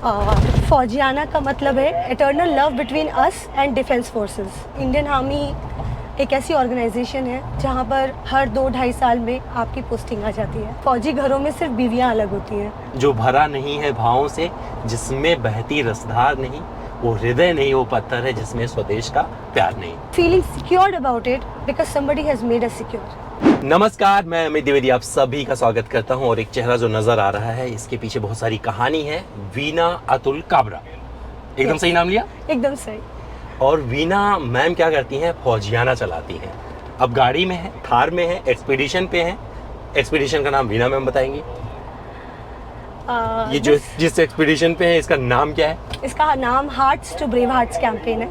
और फौजियाना का मतलब है eternal love between us and defence forces. Indian army एक ऐसी ऑर्गेनाइजेशन है जहाँ पर हर 2-2.5 साल में आपकी पोस्टिंग आ जाती है। फौजी घरों में सिर्फ बीवियाँ अलग होती हैं। जो भरा नहीं है भावों से, जिसमें बहती रसधार नहीं, वो हृदय नहीं, वो पत्थर है जिसमें स्वदेश का प्यार नहीं। Feeling secured about it because somebody has made us secure. नमस्कार, मैं अमित द्विवेदी आप सभी का स्वागत करता हूं। और एक चेहरा जो नजर आ रहा है, इसके पीछे बहुत सारी कहानी है। वीना अतुल काबरा, एकदम सही नाम लिया? एकदम सही। और वीना मैम क्या करती हैं? फौजियाना चलाती हैं। अब गाड़ी में है, थार में है, एक्सपीडिशन पे है। एक्सपीडिशन का नाम वीना मैम बताएंगी। ये जो जिस एक्सपीडिशन पे है, इसका नाम क्या है? इसका नाम hearts to brave hearts campaign है।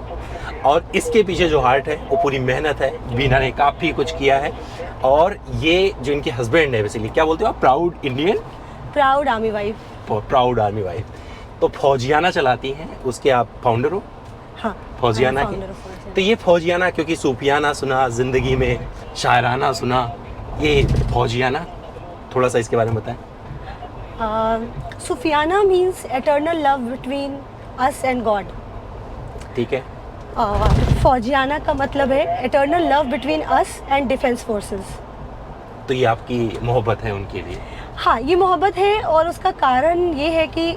और इसके पीछे जो हार्ट है वो पूरी मेहनत है। वीना ने काफ़ी कुछ किया है। और ये जो इनके हस्बैंड है, बेसिकली क्या बोलते हो आप? Proud Indian, proud army wife. Proud army wife. तो फौजियाना चलाती हैं, उसके आप फाउंडर हो? हाँ, फौजियाना के। तो ये फौजियाना, क्योंकि सूफियाना सुना जिंदगी में, शायराना सुना, ये फौजियाना, थोड़ा सा इसके बारे में बताएं। सूफियाना means eternal love between us and God. ठीक है। और फौजियाना का मतलब है eternal love between us and defence forces. तो ये आपकी मोहब्बत है उनके लिए? हाँ, ये मोहब्बत है। और उसका कारण ये है कि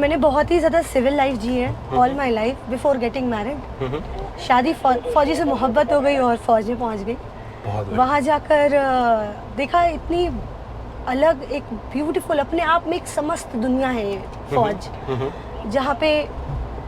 मैंने बहुत ही ज़्यादा सिविल लाइफ जी है all my life before getting married. शादी फौजी से मोहब्बत हो गई और फौज में पहुँच गई। वहाँ जाकर देखा इतनी अलग, एक ब्यूटीफुल, अपने आप में एक समस्त दुनिया है ये फौज,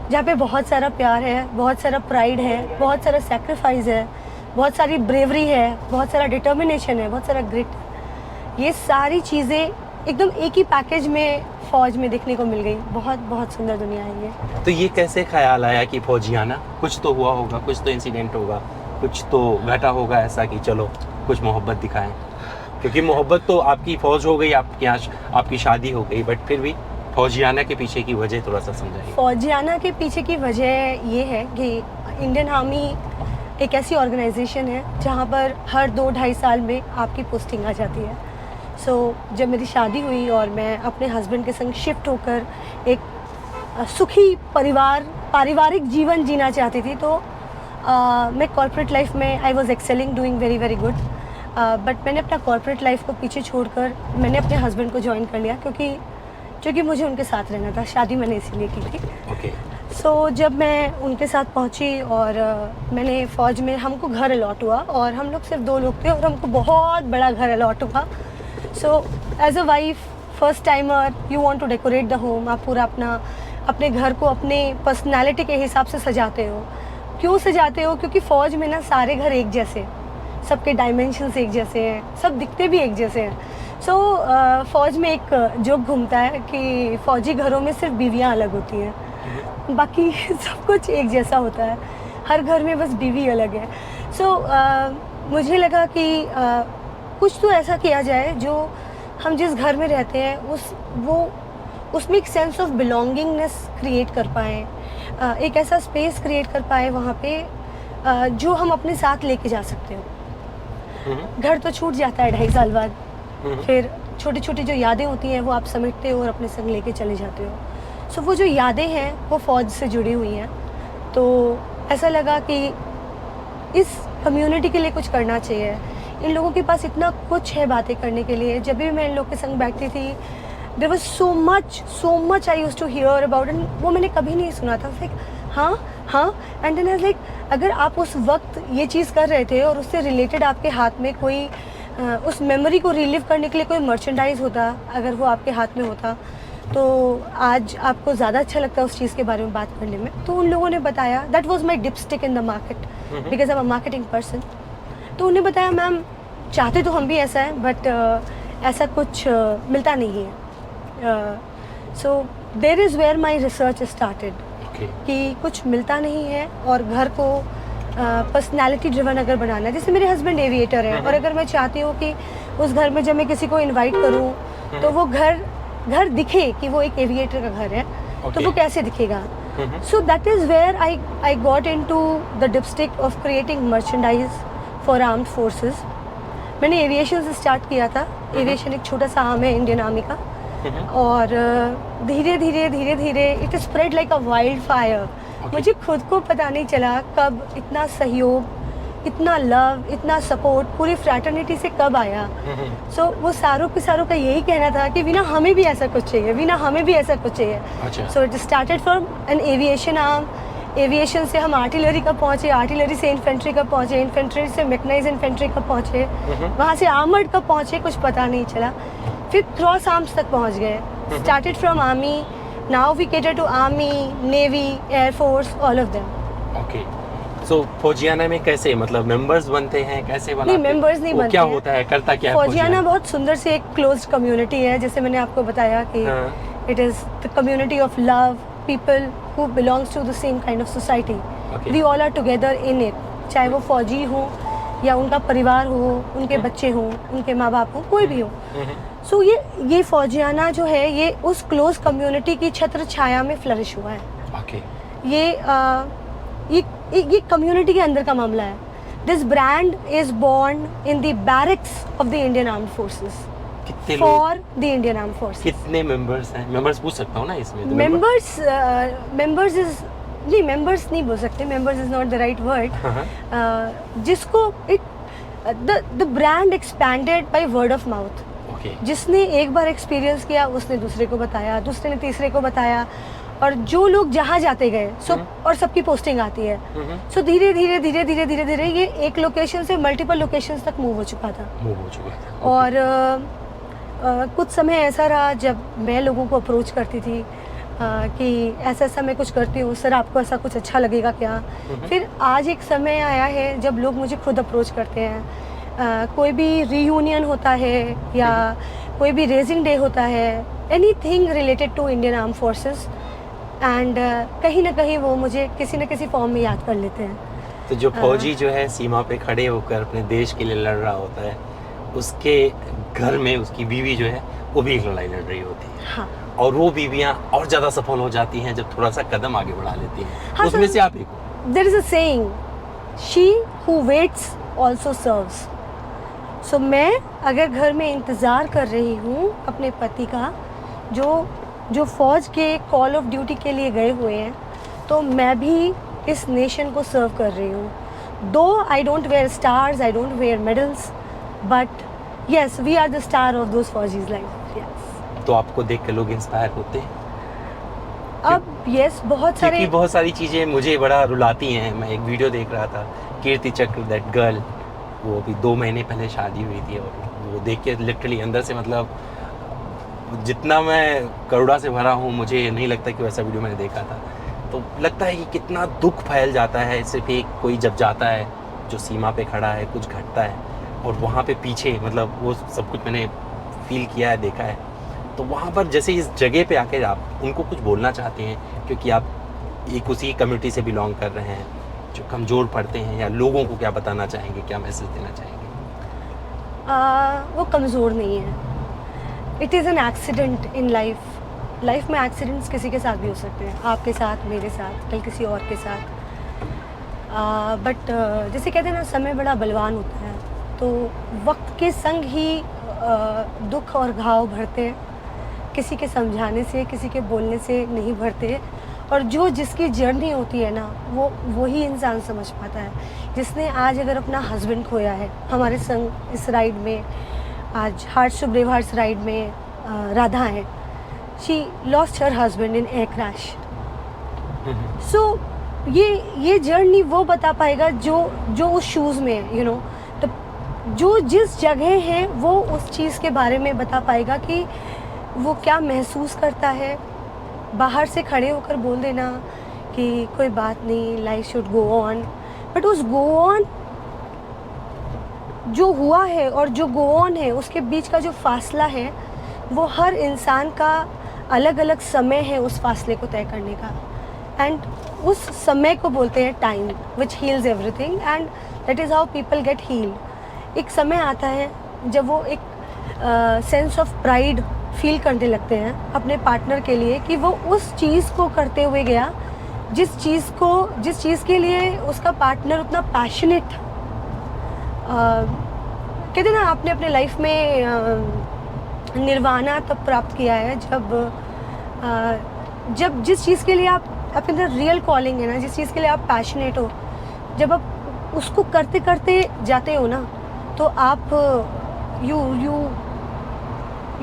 जहाँ पे बहुत सारा प्यार है, बहुत सारा प्राइड है, बहुत सारा सेक्रीफाइस है, बहुत सारी ब्रेवरी है, बहुत सारा डिटर्मिनेशन है, बहुत सारा ग्रिट। ये सारी चीज़ें एकदम एक ही पैकेज में फौज में देखने को मिल गई। बहुत बहुत सुंदर दुनिया है ये। तो ये कैसे ख्याल आया कि फौजियाना? कुछ तो हुआ होगा, कुछ तो इंसिडेंट होगा, कुछ तो घटा होगा ऐसा कि चलो कुछ मोहब्बत दिखाएं। क्योंकि मोहब्बत तो आपकी फौज हो गई, आपके यहाँ आपकी शादी हो गई, बट फिर भी फौजियाना के पीछे की वजह थोड़ा सा समझाइए। फौजियाना के पीछे की वजह ये है कि इंडियन आर्मी एक ऐसी ऑर्गेनाइजेशन है जहाँ पर हर 2-2.5 साल में आपकी पोस्टिंग आ जाती है। जब मेरी शादी हुई और मैं अपने हस्बैंड के संग शिफ्ट होकर एक सुखी पारिवारिक जीवन जीना चाहती थी, तो मैं कॉर्पोरेट लाइफ में I was excelling, doing very very good. But मैंने अपना कॉर्पोरेट लाइफ को पीछे छोड़कर मैंने अपने हस्बैंड को ज्वाइन कर लिया, क्योंकि मुझे उनके साथ रहना था। शादी मैंने इसीलिए की थी। Okay. जब मैं उनके साथ पहुंची और मैंने फ़ौज में, हमको घर अलॉट हुआ और हम लोग सिर्फ 2 लोग थे और हमको बहुत बड़ा घर अलॉट हुआ। As a wife, first timer, you want to decorate the home. आप पूरा अपने घर को अपने पर्सनैलिटी के हिसाब से सजाते हो। क्यों सजाते हो? क्योंकि फ़ौज में ना सारे घर एक जैसे, सबके डायमेंशंस एक जैसे हैं, सब दिखते भी एक जैसे हैं। फ़ौज में एक जोक घूमता है कि फ़ौजी घरों में सिर्फ बीवियाँ अलग होती हैं, बाकी सब कुछ एक जैसा होता है। हर घर में बस बीवी अलग है। मुझे लगा कि कुछ तो ऐसा किया जाए जो हम जिस घर में रहते हैं उसमें एक सेंस ऑफ बिलोंगिंगनेस क्रिएट कर पाएँ, एक ऐसा स्पेस क्रिएट कर पाए वहाँ पे जो हम अपने साथ लेके जा सकते हो। घर तो छूट जाता है 2.5 साल बाद, फिर छोटी छोटी जो यादें होती हैं वो आप समेटते हो और अपने संग लेके चले जाते हो। वो जो यादें हैं वो फ़ौज से जुड़ी हुई हैं। तो ऐसा लगा कि इस कम्युनिटी के लिए कुछ करना चाहिए। इन लोगों के पास इतना कुछ है बातें करने के लिए। जब भी मैं इन लोग के संग बैठती थी, there was so much I used to hear about, and वो मैंने कभी नहीं सुना था। लाइक हाँ एंड देन लाइक, अगर आप उस वक्त ये चीज़ कर रहे थे और उससे रिलेटेड आपके हाथ में कोई उस मेमोरी को रिलीव करने के लिए कोई मर्चेंडाइज होता, अगर वो आपके हाथ में होता, तो आज आपको ज़्यादा अच्छा लगता है उस चीज़ के बारे में बात करने में। तो उन लोगों ने बताया, that was my dipstick in the market because I am a marketing person. तो उन्हें बताया, मैम चाहते तो हम भी ऐसा है, बट ऐसा कुछ मिलता नहीं है। There is where my research started, कि कुछ मिलता नहीं है और घर को पर्सनैलिटी ड्रिवन अगर बनाना है। जैसे मेरे हस्बैंड एविएटर है, और अगर मैं चाहती हूँ कि उस घर में जब मैं किसी को इनवाइट करूँ तो वो घर दिखे कि वो एक एविएटर का घर है, तो वो कैसे दिखेगा। So that is where I got into the dipstick of creating merchandise for armed forces. मैंने एविएशन से स्टार्ट किया था। एविएशन एक छोटा सा आर्म है इंडियन आर्मी का। और धीरे धीरे धीरे धीरे it spread like a wild fire. मुझे खुद को पता नहीं चला कब इतना सहयोग, इतना लव, इतना सपोर्ट पूरी फ्रैटर्निटी से कब आया। सो वो सारों के सारों का यही कहना था कि वीना हमें भी ऐसा कुछ चाहिए, वीना हमें भी ऐसा कुछ चाहिए। So it started from an aviation arm, aviation से हम आर्टिलरी कब पहुँचे, आर्टिलरी से इन्फेंट्री कब पहुँचे, इन्फेंट्री से मैकेनाइज्ड इन्फेंट्री कब पहुँचे, वहाँ से आर्मर्ड कब पहुँचे, कुछ पता नहीं चला। फिर क्रॉस आर्म्स तक पहुँच गए। Started from army, now we cater to army, navy, air force, all of them. Okay, so Faujiyana में कैसे मतलब मेंबर्स बनते हैं, कैसे बनाते नहीं, मेंबर्स नहीं बनते क्या हैं। होता है, करता क्या है फौजियाना बहुत सुंदर से एक क्लोज्ड कम्युनिटी है, जैसे मैंने आपको बताया कि it is the community of love, people who belongs to the same kind of society. Okay. We all are together in it. चाहे वो फौजी हो या उनका परिवार हो, उनके बच्चे हों, उनके माँ बाप हों, कोई भी हो। सो ये फौजियाना जो है ये उस क्लोज कम्युनिटी की छत्र छाया में फ्लरिश हुआ है। Okay. ये कम्युनिटी के अंदर का मामला है। This brand is born in the barracks of the Indian armed forces कितने for the Indian armed forces. कितने मेंबर्स हैं? मेंबर्स पूछ सकता हूँ ना इसमें? तो मेंबर्स मेंबर्स नहीं बोल सकते, members is not the right word. जिसको the brand expanded by word of mouth. Okay, जिसने एक बार एक्सपीरियंस किया उसने दूसरे को बताया, दूसरे ने तीसरे को बताया, और जो लोग जहाँ जाते गए और सबकी पोस्टिंग आती है। सो धीरे धीरे धीरे धीरे धीरे धीरे ये एक लोकेशन से मल्टीपल लोकेशंस तक मूव हो चुका था। और कुछ समय ऐसा रहा जब मैं लोगों को अप्रोच करती थी कि ऐसा ऐसा मैं कुछ करती हूँ, सर आपको ऐसा कुछ अच्छा लगेगा क्या। फिर आज एक समय आया है जब लोग मुझे खुद अप्रोच करते हैं। कोई भी रीयूनियन होता है या कोई भी रेजिंग डे होता है, anything related to Indian arm forces, and कहीं ना कहीं वो मुझे किसी न किसी फॉर्म में याद कर लेते हैं। तो जो फौजी जो है सीमा पे खड़े होकर अपने देश के लिए लड़ रहा होता है, उसके घर में उसकी बीवी जो है वो भी एक लड़ाई लड़ रही होती है। हाँ। और वो बीवियां और ज़्यादा सफल हो जाती हैं जब थोड़ा सा कदम आगे बढ़ा लेती हैं। हाँ, उसमें से आप एक हो। There is a saying, she who waits also serves. So मैं अगर घर में इंतज़ार कर रही हूँ अपने पति का, जो फौज के कॉल ऑफ ड्यूटी के लिए गए हुए हैं, तो मैं भी इस नेशन को सर्व कर रही हूँ। Though I don't wear stars, I don't wear medals, but yes, we are the star of those फौजीज लाइफ। yes. तो आपको देख के लोग इंस्पायर होते हैं? अब yes, बहुत सारे, क्योंकि बहुत सारी चीज़ें मुझे बड़ा रुलाती हैं। मैं एक वीडियो देख रहा था, कीर्ति चक्र, दैट गर्ल, वो अभी 2 महीने पहले शादी हुई थी, और वो देख के लिटरली अंदर से मतलब जितना मैं करुणा से भरा हूँ, मुझे नहीं लगता कि वैसा वीडियो मैंने देखा था। तो लगता है कि कितना दुख फैल जाता है सिर्फ एक कोई जब जाता है जो सीमा पे खड़ा है, कुछ घटता है और वहाँ पे पीछे मतलब वो सब कुछ मैंने फील किया है, देखा है। तो वहाँ पर जैसे इस जगह पे आके आप उनको कुछ बोलना चाहते हैं, क्योंकि आप एक उसी कम्युनिटी से बिलोंग कर रहे हैं, जो कमज़ोर पड़ते हैं, या लोगों को क्या बताना चाहेंगे, क्या मैसेज देना चाहेंगे? वो कमज़ोर नहीं है। It is an accident in life में एक्सीडेंट्स किसी के साथ भी हो सकते हैं, आपके साथ, मेरे साथ, कल किसी और के साथ। बट जैसे कहते हैं ना, समय बड़ा बलवान होता है, तो वक्त के संग ही दुख और घाव भरते हैं। किसी के समझाने से, किसी के बोलने से नहीं भरते। और जो जिसकी जर्नी होती है ना, वो ही इंसान समझ पाता है। जिसने आज अगर अपना हस्बैंड खोया है, हमारे संग इस राइड में आज hearts to brave hearts ride में राधा है, she lost her husband in air crash. So ये जर्नी वो बता पाएगा जो उस शूज़ में है, यू नो। जो जिस जगह है वो उस चीज़ के बारे में बता पाएगा कि वो क्या महसूस करता है। बाहर से खड़े होकर बोल देना कि कोई बात नहीं, life should go on, but उस गो ऑन जो हुआ है और जो गो ऑन है उसके बीच का जो फासला है, वो हर इंसान का अलग अलग समय है उस फासले को तय करने का। एंड उस समय को बोलते हैं time, which heals everything, and that is how people get heeled. एक समय आता है जब वो एक सेंस ऑफ प्राइड फील करने लगते हैं अपने पार्टनर के लिए, कि वो उस चीज़ को करते हुए गया जिस चीज़ के लिए उसका पार्टनर उतना पैशनेट। कहते ना, आपने अपने लाइफ में निर्वाणा तब प्राप्त किया है जब जिस चीज़ के लिए आप आपके अंदर रियल कॉलिंग है ना, जिस चीज़ के लिए आप पैशनेट हो, जब आप उसको करते करते जाते हो ना, तो आप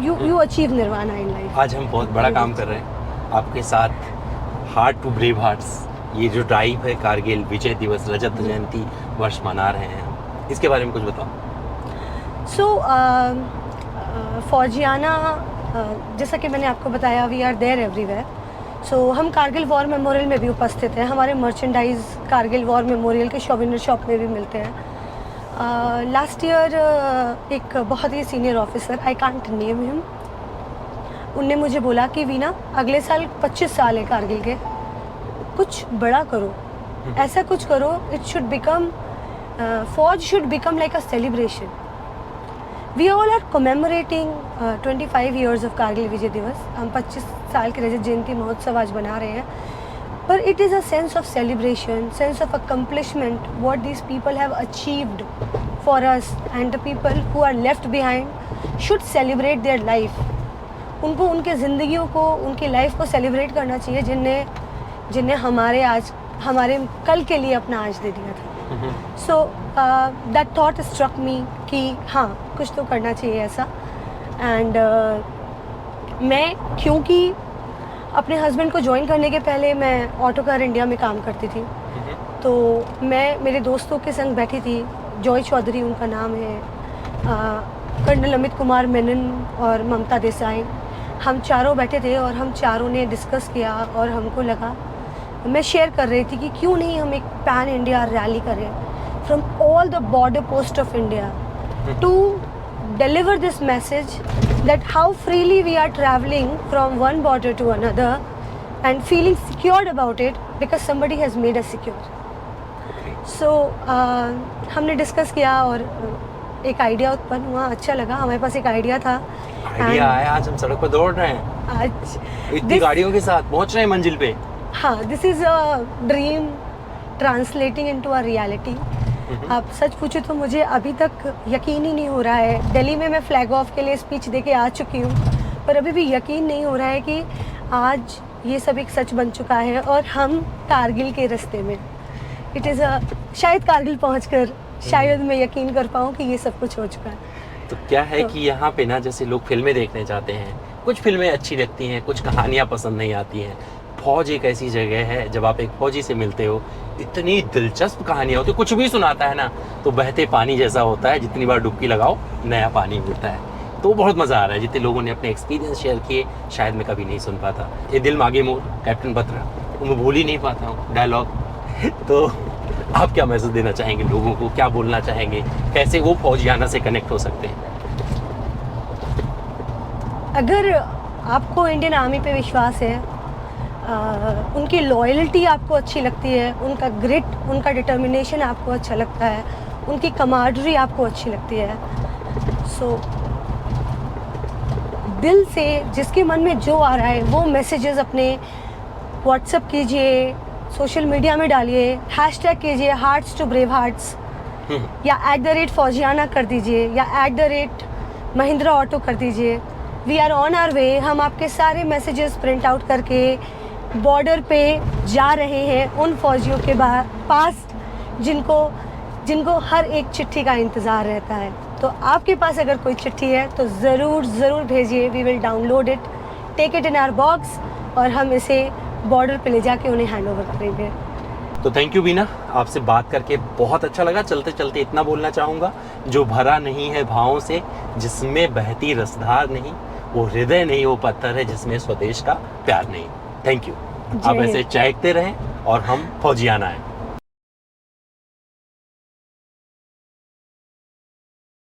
you achieve nirvana in life. आज हम बहुत बड़ा काम कर रहे हैं आपके साथ। हार्ट टू ब्रेव हार्ट्स, ये जो ड्राइव है कारगिल विजय दिवस रजत जयंती वर्ष मना रहे हैं, इसके बारे में कुछ बताओ। सो फौजियाना, जैसा कि मैंने आपको बताया, वी आर देयर एवरीवेयर। सो हम कारगिल वॉर मेमोरियल में भी उपस्थित हैं। हमारे मर्चेंडाइज कारगिल वॉर मेमोरियल के शॉपिनर शॉप में भी मिलते हैं। लास्ट ईयर एक बहुत ही senior officer, I can't name him, उनने मुझे बोला कि वीना, अगले साल 25 साल है कारगिल के, कुछ बड़ा करो, ऐसा कुछ करो, इट शुड बिकम, फौज should become like a celebration. We all are commemorating 25 years of Kargil Vijay Diwas. हम 25 साल के रजत जयंती महोत्सव आज बना रहे हैं, पर it is a sense of celebration, sense of accomplishment, what these people have achieved for us, and the people who are left behind should celebrate their life. उनको उनके ज़िंदगियों को, उनकी लाइफ को सेलिब्रेट करना चाहिए, जिनने हमारे कल के लिए अपना आज दे दिया था। So that thought struck me कि हाँ, कुछ तो करना चाहिए ऐसा। एंड मैं, क्योंकि अपने हस्बैंड को ज्वाइन करने के पहले मैं ऑटो कार इंडिया में काम करती थी, तो मैं मेरे दोस्तों के संग बैठी थी। जॉय चौधरी उनका नाम है, कर्नल अमित कुमार मेनन और ममता देसाई, हम चारों बैठे थे और हम चारों ने डिस्कस किया, और हमको लगा, मैं शेयर कर रही थी कि क्यों नहीं हम एक पैन इंडिया रैली करें from all the border post of India to deliver this message that how freely we are travelling from one border to another and feeling secured about it because somebody has made us secure. So हमने discuss किया और एक idea उत्पन्न हुआ, अच्छा लगा, हमारे पास एक आइडिया था। आइडिया आया, आज हम सड़क पर दौड़ रहे हैं, आज इतनी गाड़ियों के साथ पहुंच रहे हैं मंजिल पे। हाँ, this is a dream translating into a reality. आप सच पूछो तो मुझे अभी तक यकीन ही नहीं हो रहा है। दिल्ली में मैं फ्लैग ऑफ के लिए स्पीच दे के आ चुकी हूँ, पर अभी भी यकीन नहीं हो रहा है कि आज ये सब एक सच बन चुका है और हम कारगिल के रास्ते में। इट इज़ शायद कारगिल पहुँचकर शायद मैं यकीन कर पाऊँ कि ये सब कुछ हो चुका है। तो क्या है कि यहाँ पे ना, जैसे लोग फिल्में देखने जाते हैं, कुछ फिल्में अच्छी लगती हैं, कुछ कहानियाँ पसंद नहीं आती हैं। फौज एक ऐसी जगह है, जब आप एक फौजी से मिलते हो, इतनी दिलचस्प कहानियाँ होती है, कुछ भी सुनाता है ना, तो बहते पानी जैसा होता है, जितनी बार डुबकी लगाओ नया पानी मिलता है। तो बहुत मज़ा आ रहा है। जितने लोगों ने अपने एक्सपीरियंस शेयर किए, शायद मैं कभी नहीं सुन पाता। ये दिल मांगे मोर, कैप्टन बत्रा, मैं भूल ही नहीं पाता हूँ डायलॉग। तो आप क्या मैसेज देना चाहेंगे लोगों को, क्या बोलना चाहेंगे, कैसे वो फौजियाना से कनेक्ट हो सकते हैं? अगर आपको इंडियन आर्मी पे विश्वास है, उनकी लॉयल्टी आपको अच्छी लगती है, उनका ग्रिट, उनका डिटर्मिनेशन आपको अच्छा लगता है, उनकी कमांडरी आपको अच्छी लगती है, सो दिल से जिसके मन में जो आ रहा है वो मैसेजेस अपने व्हाट्सएप कीजिए, सोशल मीडिया में डालिए, हैशटैग कीजिए हार्ट्स टू ब्रेव हार्ट्स, या @फौजियाना कर दीजिए, या @महिंद्रा ऑटो कर दीजिए। We are on our way. हम आपके सारे मैसेजेस प्रिंट आउट करके बॉर्डर पे जा रहे हैं उन फौजियों के पास जिनको हर एक चिट्ठी का इंतज़ार रहता है। तो आपके पास अगर कोई चिट्ठी है तो ज़रूर भेजिए। We will download it, take it in our box, और हम इसे बॉर्डर पे ले जाके उन्हें हैंड ओवर करेंगे। तो थैंक यू वीना, आपसे बात करके बहुत अच्छा लगा। चलते चलते इतना बोलना चाहूँगा, जो भरा नहीं है भावों से, जिसमें बहती रसधार नहीं, वो हृदय नहीं, वो पत्थर है जिसमें स्वदेश का प्यार नहीं। Thank you. आप ऐसे चहकते रहें और हम फौजियाना हैं।